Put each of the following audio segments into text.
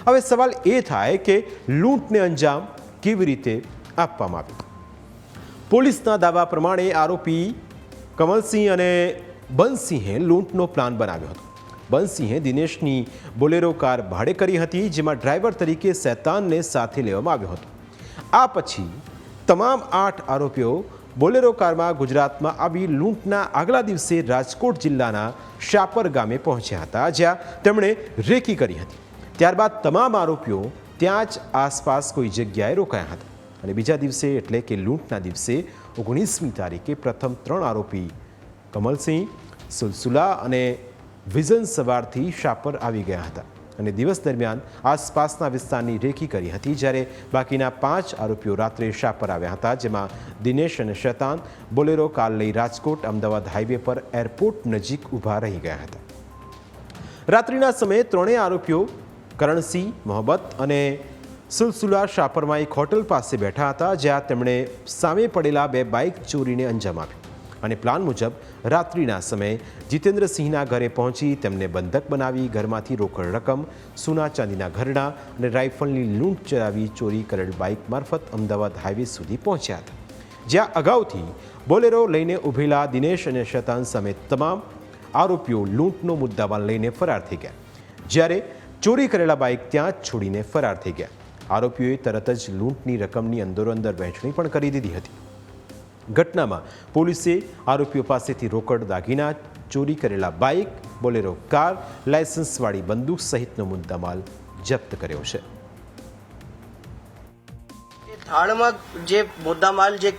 હવે સવાલ એ થાય કે લૂંટને અંજામ કેવી રીતે આપવામાં આવ્યો। પોલીસના દાવા પ્રમાણે આરોપી કમલસિંહ અને બંસિંહે લૂંટનો પ્લાન બનાવ્યો હતો। બંસિંહે દિનેશની બોલેરો કાર ભાડે કરી હતી, જેમાં ડ્રાઈવર તરીકે શૈતાનને સાથે લેવામાં આવ્યો હતો। આ પછી તમામ 8 આરોપીઓ બોલેરો કારમાં ગુજરાતમાં આવી લૂંટના આગલા દિવસે રાજકોટ જિલ્લાના શાપર ગામે પહોંચ્યા હતા, જ્યાં તેમણે રેકી કરી હતી। ત્યારબાદ તમામ આરોપીઓ ત્યાં જ આસપાસ કોઈ જગ્યાએ રોકાયા હતા અને બીજા દિવસે એટલે કે લૂંટના દિવસે 19મી તારીખે પ્રથમ 3 આરોપી કમલસિંહ, સુલસુલા અને વિઝન સવારથી શાપર આવી ગયા હતા અને દિવસ દરમિયાન આસપાસના વિસ્તારની રેકી કરી હતી, જ્યારે બાકીના 5 આરોપીઓ રાત્રે શાપર આવ્યા હતા, જેમાં દિનેશ અને શૈતાન બોલેરો કાર લઈ રાજકોટ અમદાવાદ હાઈવે પર એરપોર્ટ નજીક ઊભા રહી ગયા હતા। રાત્રિના સમયે ત્રણેય આરોપીઓ કરણસિંહ, મોહબ્બત અને સુલસુલા શાપરમાં એક હોટલ પાસે બેઠા હતા, જ્યાં તેમણે સામે પડેલા 2 બાઇક ચોરીને અંજામ આપ્યો અને પ્લાન મુજબ રાત્રિના સમયે જીતેન્દ્રસિંહના ઘરે પહોંચી તેમને બંધક બનાવી ઘરમાંથી રોકડ રકમ, સોના ચાંદીના ઘરેણાં અને રાઇફલની લૂંટ ચલાવી ચોરી કરેલ બાઇક મારફત અમદાવાદ હાઈવે સુધી પહોંચ્યા હતા, જ્યાં અગાઉથી બોલેરો લઈને ઊભેલા દિનેશ અને શૈતાન સામે તમામ આરોપીઓ લૂંટનો મુદ્દામાલ લઈને ફરાર થઈ ગયા, જ્યારે ચોરી કરેલા બાઇક ત્યાં જ છોડીને ફરાર થઈ ગયા। આરોપીઓએ તરત જ લૂંટની રકમની અંદરોઅંદર વહેંચણી પણ કરી દીધી હતી। ઘટનામાં પોલીસે આરોપીઓ પાસેથી રોકડ, દાગીના, ચોરી કરેલા બાઇક, બોલેરો કાર, લાયસન્સવાળી બંદૂક સહિતનો મુદ્દામાલ જપ્ત કર્યો છે। થાળમાં જે મુદ્દામાલ જે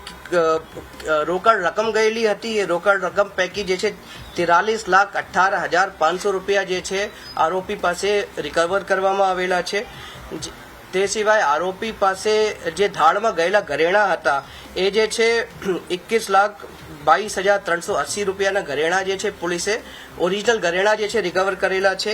રોકડ રકમ ગયેલી હતી એ રોકડ રકમ પૈકી જે છે 43,18,500 રૂપિયા જે છે આરોપી પાસે રિકવર કરવામાં આવેલા છે। તે સિવાય આરોપી પાસે જે ધાડમાં ગયેલા ઘરેણા હતા એ જે છે 21,22,380 રૂપિયાના ઘરેણા જે છે પોલીસે ઓરિજિનલ ઘરેણા જે છે રિકવર કરેલા છે।